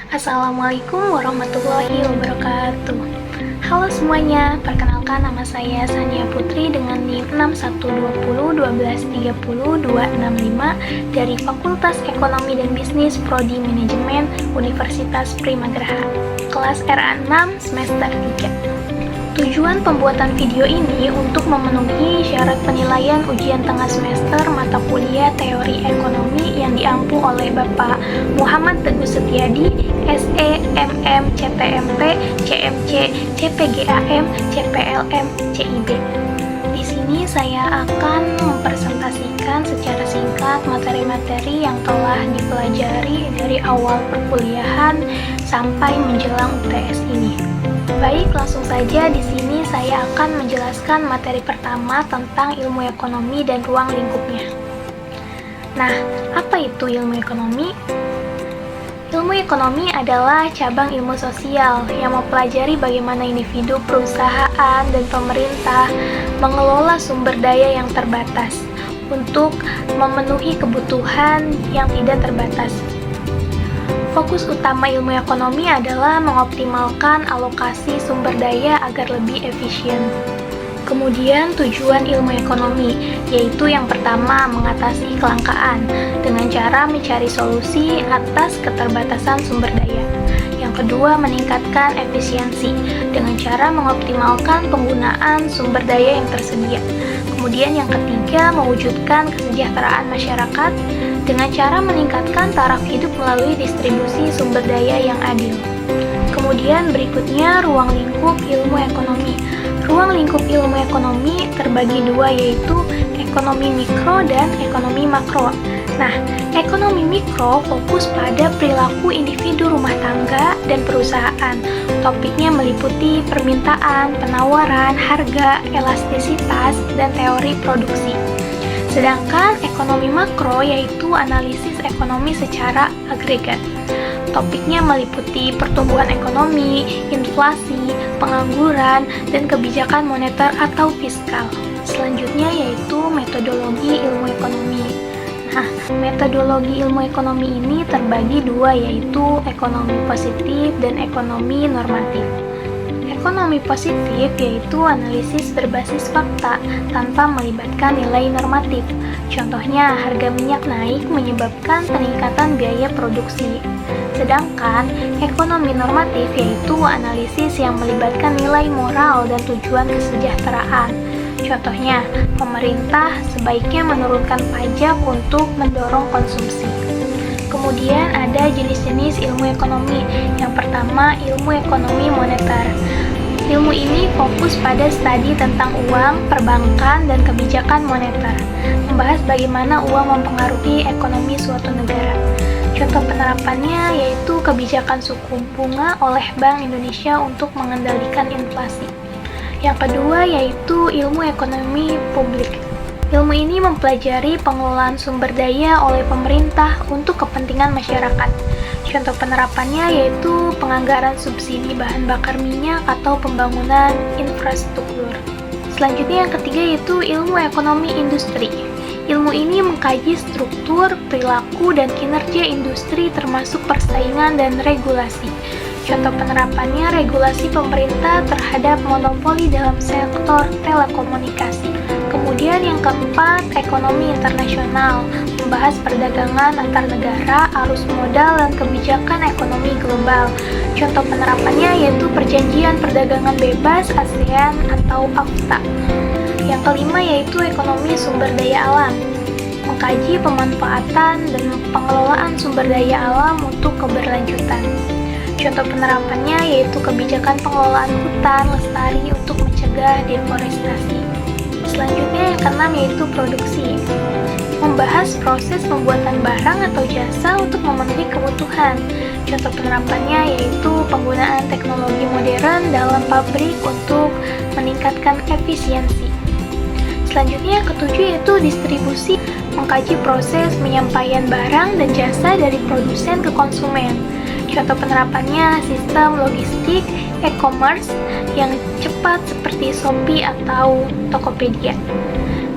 Assalamualaikum warahmatullahi wabarakatuh. Halo semuanya, perkenalkan nama saya Sania Putri dengan NIM 6120123025 dari Fakultas Ekonomi dan Bisnis Prodi Manajemen Universitas Primagraha, kelas RA6 semester 3. Tujuan pembuatan video ini untuk memenuhi syarat penilaian ujian tengah semester mata kuliah teori ekonomi yang diampu oleh Bapak Muhammad Teguh Setiadi, SE, MM, CTMP, CMC, CPGAM, CPLM, CIB. Di sini saya akan mempresentasikan secara singkat materi-materi yang telah dipelajari dari awal perkuliahan sampai menjelang UTS ini. Baik, langsung saja di sini saya akan menjelaskan materi pertama tentang ilmu ekonomi dan ruang lingkupnya. Nah, apa itu ilmu ekonomi? Ilmu ekonomi adalah cabang ilmu sosial yang mempelajari bagaimana individu, perusahaan, dan pemerintah mengelola sumber daya yang terbatas untuk memenuhi kebutuhan yang tidak terbatas. Fokus utama ilmu ekonomi adalah mengoptimalkan alokasi sumber daya agar lebih efisien. Kemudian tujuan ilmu ekonomi, yaitu yang pertama mengatasi kelangkaan dengan cara mencari solusi atas keterbatasan sumber daya. Yang kedua, meningkatkan efisiensi dengan cara mengoptimalkan penggunaan sumber daya yang tersedia. Kemudian yang ketiga, mewujudkan kesejahteraan masyarakat dengan cara meningkatkan taraf hidup melalui distribusi sumber daya yang adil. Kemudian berikutnya, ruang lingkup ilmu ekonomi. Ruang lingkup ilmu ekonomi terbagi dua, yaitu ekonomi mikro dan ekonomi makro. Nah, ekonomi mikro fokus pada perilaku individu rumah tangga dan perusahaan. Topiknya meliputi permintaan, penawaran, harga, elastisitas, dan teori produksi. Sedangkan ekonomi makro yaitu analisis ekonomi secara agregat. Topiknya meliputi pertumbuhan ekonomi, inflasi, pengangguran, dan kebijakan moneter atau fiskal. Selanjutnya yaitu metodologi ilmu ekonomi. Nah, metodologi ilmu ekonomi ini terbagi dua, yaitu ekonomi positif dan ekonomi normatif. Ekonomi positif yaitu analisis berbasis fakta tanpa melibatkan nilai normatif. Contohnya, harga minyak naik menyebabkan peningkatan biaya produksi. Sedangkan ekonomi normatif yaitu analisis yang melibatkan nilai moral dan tujuan kesejahteraan. Contohnya, pemerintah sebaiknya menurunkan pajak untuk mendorong konsumsi. Kemudian ada jenis-jenis ilmu ekonomi. Yang pertama, ilmu ekonomi moneter. Ilmu ini fokus pada studi tentang uang, perbankan, dan kebijakan moneter, membahas bagaimana uang mempengaruhi ekonomi suatu negara. Contoh penerapannya yaitu kebijakan suku bunga oleh Bank Indonesia untuk mengendalikan inflasi. Yang kedua yaitu ilmu ekonomi publik. Ilmu ini mempelajari pengelolaan sumber daya oleh pemerintah untuk kepentingan masyarakat. Contoh penerapannya yaitu penganggaran subsidi bahan bakar minyak atau pembangunan infrastruktur. Selanjutnya yang ketiga yaitu ilmu ekonomi industri. Ilmu ini mengkaji struktur, perilaku, dan kinerja industri termasuk persaingan dan regulasi. Contoh penerapannya regulasi pemerintah terhadap monopoli dalam sektor telekomunikasi. Kemudian yang keempat, ekonomi internasional, membahas perdagangan antar negara, arus modal, dan kebijakan ekonomi global. Contoh penerapannya yaitu Perjanjian Perdagangan Bebas ASEAN atau AFTA. Yang kelima yaitu ekonomi sumber daya alam, mengkaji pemanfaatan dan pengelolaan sumber daya alam untuk keberlanjutan. Contoh penerapannya yaitu kebijakan pengelolaan hutan lestari untuk mencegah deforestasi. Selanjutnya yang keenam yaitu produksi, membahas proses pembuatan barang atau jasa untuk memenuhi kebutuhan. Contoh penerapannya yaitu penggunaan teknologi modern dalam pabrik untuk meningkatkan efisiensi. Selanjutnya yang ketujuh yaitu distribusi, mengkaji proses penyampaian barang dan jasa dari produsen ke konsumen. Contoh penerapannya sistem logistik e-commerce yang cepat seperti Shopee atau Tokopedia.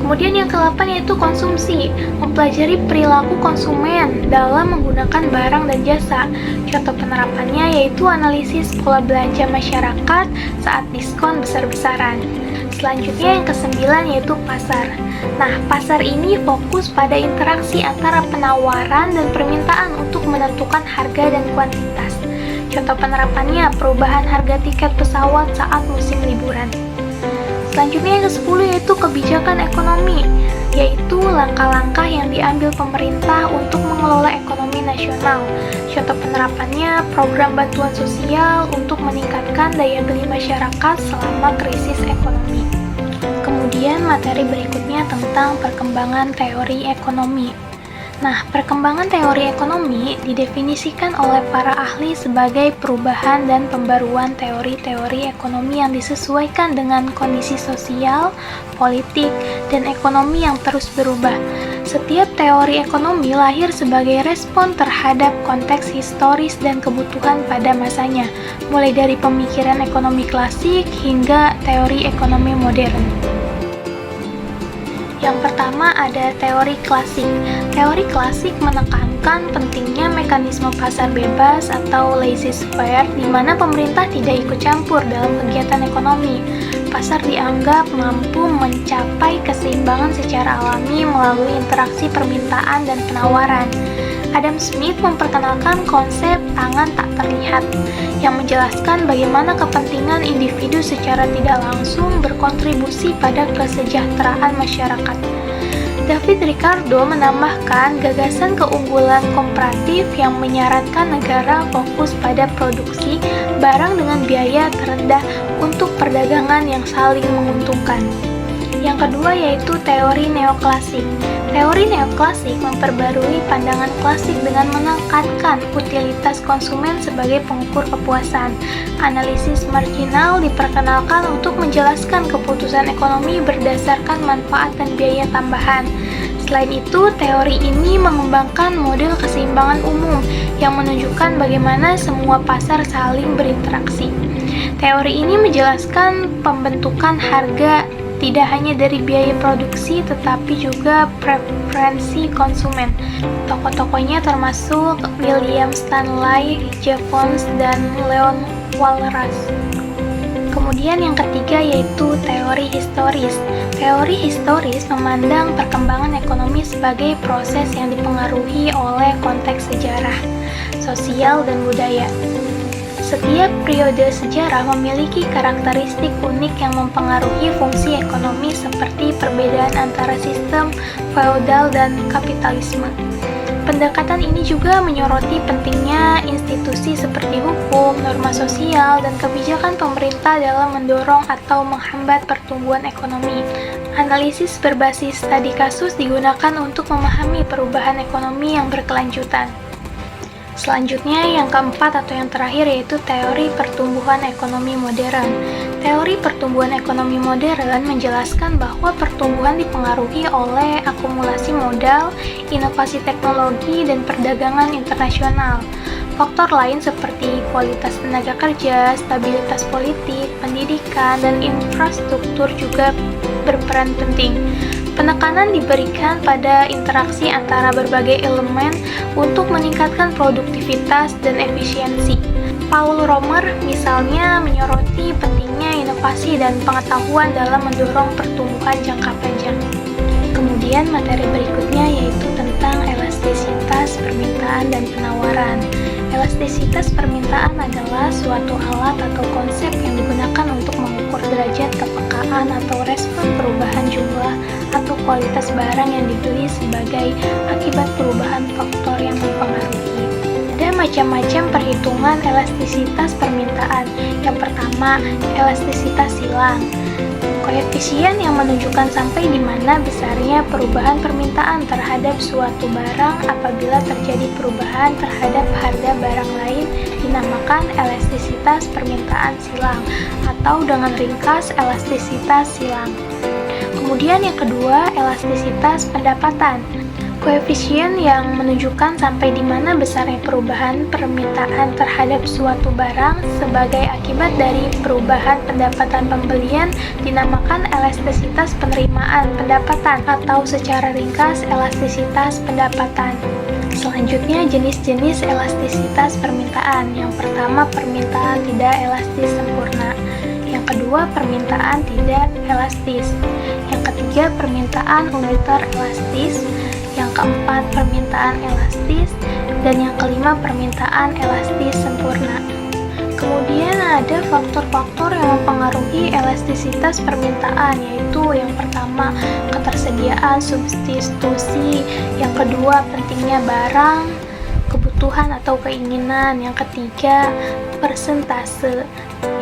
Kemudian yang ke-8 yaitu konsumsi, mempelajari perilaku konsumen dalam menggunakan barang dan jasa. Contoh penerapannya yaitu analisis pola belanja masyarakat saat diskon besar-besaran. Selanjutnya yang ke-9 yaitu pasar. Nah, pasar ini fokus pada interaksi antara penawaran dan permintaan untuk menentukan harga dan kuantitas. Contoh penerapannya perubahan harga tiket pesawat saat musim liburan. Selanjutnya yang ke-10 yaitu kebijakan ekonomi, yaitu langkah-langkah yang diambil pemerintah untuk mengelola ekonomi nasional. Contoh penerapannya program bantuan sosial untuk meningkatkan daya beli masyarakat selama krisis ekonomi. Kemudian materi berikutnya tentang perkembangan teori ekonomi. Nah, perkembangan teori ekonomi didefinisikan oleh para ahli sebagai perubahan dan pembaruan teori-teori ekonomi yang disesuaikan dengan kondisi sosial, politik, dan ekonomi yang terus berubah. Setiap teori ekonomi lahir sebagai respon terhadap konteks historis dan kebutuhan pada masanya, mulai dari pemikiran ekonomi klasik hingga teori ekonomi modern. Yang pertama ada teori klasik. Teori klasik menekankan pentingnya mekanisme pasar bebas atau laissez-faire di mana pemerintah tidak ikut campur dalam kegiatan ekonomi. Pasar dianggap mampu mencapai keseimbangan secara alami melalui interaksi permintaan dan penawaran. Adam Smith memperkenalkan konsep tangan tak terlihat yang menjelaskan bagaimana kepentingan individu secara tidak langsung berkontribusi pada kesejahteraan masyarakat. David Ricardo menambahkan gagasan keunggulan komparatif yang menyarankan negara fokus pada produksi barang dengan biaya terendah untuk perdagangan yang saling menguntungkan. Yang kedua yaitu teori neoklasik. Teori neoklasik memperbarui pandangan klasik dengan menekankan utilitas konsumen sebagai pengukur kepuasan. Analisis marginal diperkenalkan untuk menjelaskan keputusan ekonomi berdasarkan manfaat dan biaya tambahan. Selain itu, teori ini mengembangkan model keseimbangan umum yang menunjukkan bagaimana semua pasar saling berinteraksi. Teori ini menjelaskan pembentukan harga tidak hanya dari biaya produksi tetapi juga preferensi konsumen. Tokoh-tokohnya termasuk William Stanley Jevons dan Leon Walras. Kemudian yang ketiga yaitu teori historis. Teori historis memandang perkembangan ekonomi sebagai proses yang dipengaruhi oleh konteks sejarah, sosial, dan budaya. Setiap periode sejarah memiliki karakteristik unik yang mempengaruhi fungsi ekonomi seperti perbedaan antara sistem feodal dan kapitalisme. Pendekatan ini juga menyoroti pentingnya institusi seperti hukum, norma sosial, dan kebijakan pemerintah dalam mendorong atau menghambat pertumbuhan ekonomi. Analisis berbasis studi kasus digunakan untuk memahami perubahan ekonomi yang berkelanjutan. Selanjutnya, yang keempat atau yang terakhir yaitu teori pertumbuhan ekonomi modern. Teori pertumbuhan ekonomi modern menjelaskan bahwa pertumbuhan dipengaruhi oleh akumulasi modal, inovasi teknologi, dan perdagangan internasional. Faktor lain seperti kualitas tenaga kerja, stabilitas politik, pendidikan, dan infrastruktur juga berperan penting. Penekanan diberikan pada interaksi antara berbagai elemen untuk meningkatkan produktivitas dan efisiensi. Paul Romer misalnya menyoroti pentingnya inovasi dan pengetahuan dalam mendorong pertumbuhan jangka panjang. Kemudian materi berikutnya yaitu tentang elastisitas permintaan dan penawaran. Elastisitas permintaan adalah suatu alat atau konsep yang digunakan untuk mengukur derajat kepekaan atau respon perubahan jumlah atau kualitas barang yang dibeli sebagai akibat perubahan faktor yang mempengaruhi. Ada macam-macam perhitungan elastisitas permintaan. Yang pertama, elastisitas silang. Koefisien yang menunjukkan sampai di mana besarnya perubahan permintaan terhadap suatu barang apabila terjadi perubahan terhadap harga barang lain dinamakan elastisitas permintaan silang atau dengan ringkas elastisitas silang. Kemudian yang kedua, elastisitas pendapatan. Koefisien yang menunjukkan sampai di mana besarnya perubahan permintaan terhadap suatu barang sebagai akibat dari perubahan pendapatan pembelian dinamakan elastisitas penerimaan pendapatan atau secara ringkas elastisitas pendapatan. Selanjutnya, jenis-jenis elastisitas permintaan. Yang pertama, permintaan tidak elastis sempurna. Yang kedua, permintaan tidak elastis. Yang ketiga, permintaan uniter elastis. Yang keempat, permintaan elastis. Dan yang kelima, permintaan elastis sempurna. Kemudian ada faktor-faktor yang mempengaruhi elastisitas permintaan, yaitu yang pertama, ketersediaan substitusi. Yang kedua, pentingnya barang, kebutuhan atau keinginan. Yang ketiga, persentase,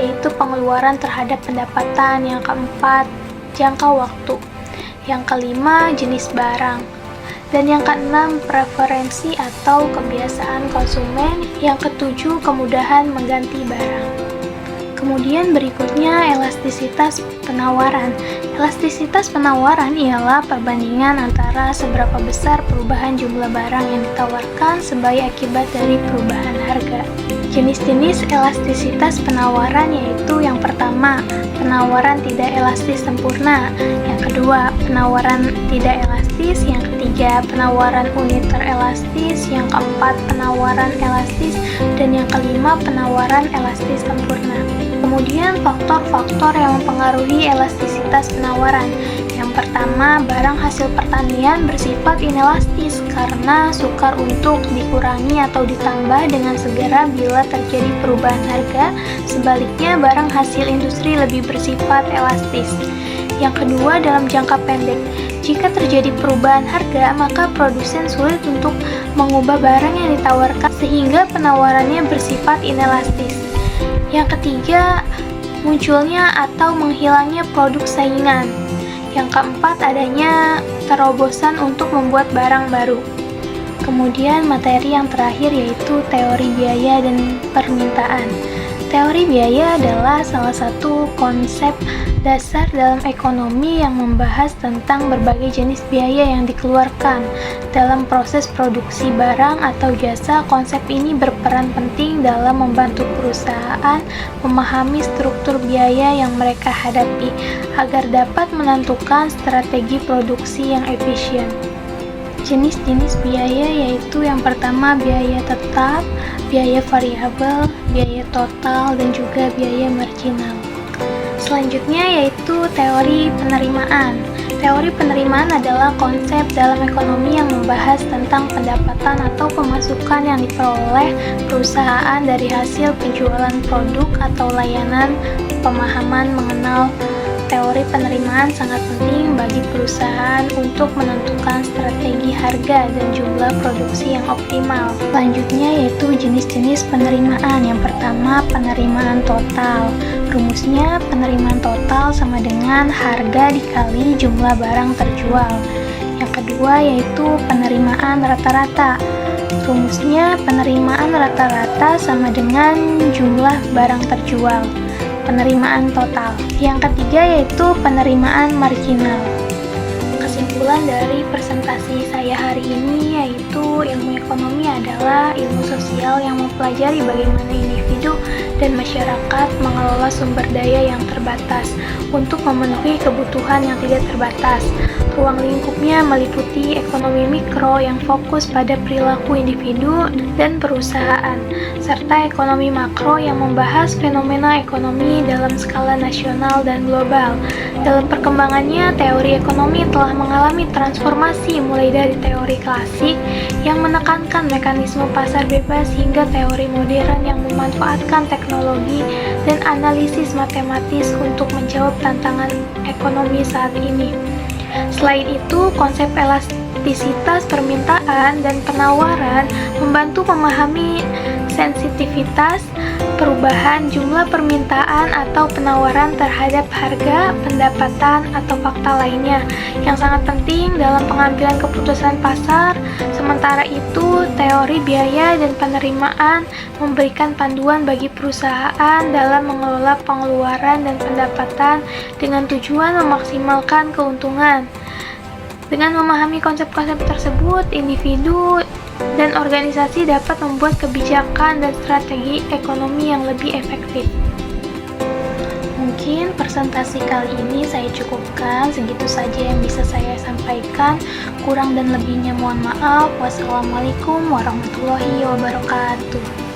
yaitu pengeluaran terhadap pendapatan. Yang keempat, jangka waktu. Yang kelima, jenis barang. Dan yang keenam, preferensi atau kebiasaan konsumen. Yang ketujuh, kemudahan mengganti barang. Kemudian berikutnya, elastisitas penawaran. Elastisitas penawaran ialah perbandingan antara seberapa besar perubahan jumlah barang yang ditawarkan sebagai akibat dari perubahan harga. Jenis-jenis elastisitas penawaran yaitu yang pertama, penawaran tidak elastis sempurna. Yang kedua, penawaran tidak elastis. Yang ketiga, penawaran uniter elastis. Yang keempat, penawaran elastis. Dan yang kelima, penawaran elastis sempurna. Kemudian faktor-faktor yang mempengaruhi elastisitas penawaran. Yang pertama, barang hasil pertanian bersifat inelastis karena sukar untuk dikurangi atau ditambah dengan segera bila terjadi perubahan harga. Sebaliknya, barang hasil industri lebih bersifat elastis. Yang kedua, dalam jangka pendek. Jika terjadi perubahan harga, maka produsen sulit untuk mengubah barang yang ditawarkan sehingga penawarannya bersifat inelastis. Yang ketiga, munculnya atau menghilangnya produk saingan. Yang keempat, adanya terobosan untuk membuat barang baru. Kemudian materi yang terakhir yaitu teori biaya dan permintaan. Teori biaya adalah salah satu konsep dasar dalam ekonomi yang membahas tentang berbagai jenis biaya yang dikeluarkan dalam proses produksi barang atau jasa. Konsep ini berperan penting dalam membantu perusahaan memahami struktur biaya yang mereka hadapi agar dapat menentukan strategi produksi yang efisien. Jenis-jenis biaya yaitu yang pertama, biaya tetap, biaya variabel, biaya total, dan juga biaya marginal. Selanjutnya yaitu teori penerimaan. Teori penerimaan adalah konsep dalam ekonomi yang membahas tentang pendapatan atau pemasukan yang diperoleh perusahaan dari hasil penjualan produk atau layanan. Pemahaman mengenal teori penerimaan sangat penting bagi perusahaan untuk menentukan strategi harga dan jumlah produksi yang optimal. Selanjutnya yaitu jenis-jenis penerimaan. Yang pertama, penerimaan total. Rumusnya, penerimaan total sama dengan harga dikali jumlah barang terjual. Yang kedua yaitu penerimaan rata-rata. Rumusnya, penerimaan rata-rata sama dengan jumlah barang terjual. Penerimaan total. Yang ketiga yaitu penerimaan marginal. Kesimpulan dari presentasi saya hari ini yaitu ilmu ekonomi adalah ilmu sosial yang mempelajari bagaimana individu dan masyarakat mengelola sumber daya yang terbatas untuk memenuhi kebutuhan yang tidak terbatas. Ruang lingkupnya meliputi ekonomi mikro yang fokus pada perilaku individu dan perusahaan, serta ekonomi makro yang membahas fenomena ekonomi dalam skala nasional dan global. Dalam perkembangannya, teori ekonomi telah mengalami transformasi mulai dari teori klasik yang menekankan mekanisme pasar bebas hingga teori modern yang memanfaatkan teknologi dan analisis matematis untuk menjawab tantangan ekonomi saat ini. Selain itu, konsep elastisitas permintaan dan penawaran membantu memahami sensitivitas perubahan jumlah permintaan atau penawaran terhadap harga, pendapatan, atau fakta lainnya yang sangat penting dalam pengambilan keputusan pasar. Sementara itu, teori biaya dan penerimaan memberikan panduan bagi perusahaan dalam mengelola pengeluaran dan pendapatan dengan tujuan memaksimalkan keuntungan. Dengan memahami konsep-konsep tersebut, individu dan organisasi dapat membuat kebijakan dan strategi ekonomi yang lebih efektif. Mungkin presentasi kali ini saya cukupkan, segitu saja yang bisa saya sampaikan. Kurang dan lebihnya mohon maaf. Wassalamualaikum warahmatullahi wabarakatuh.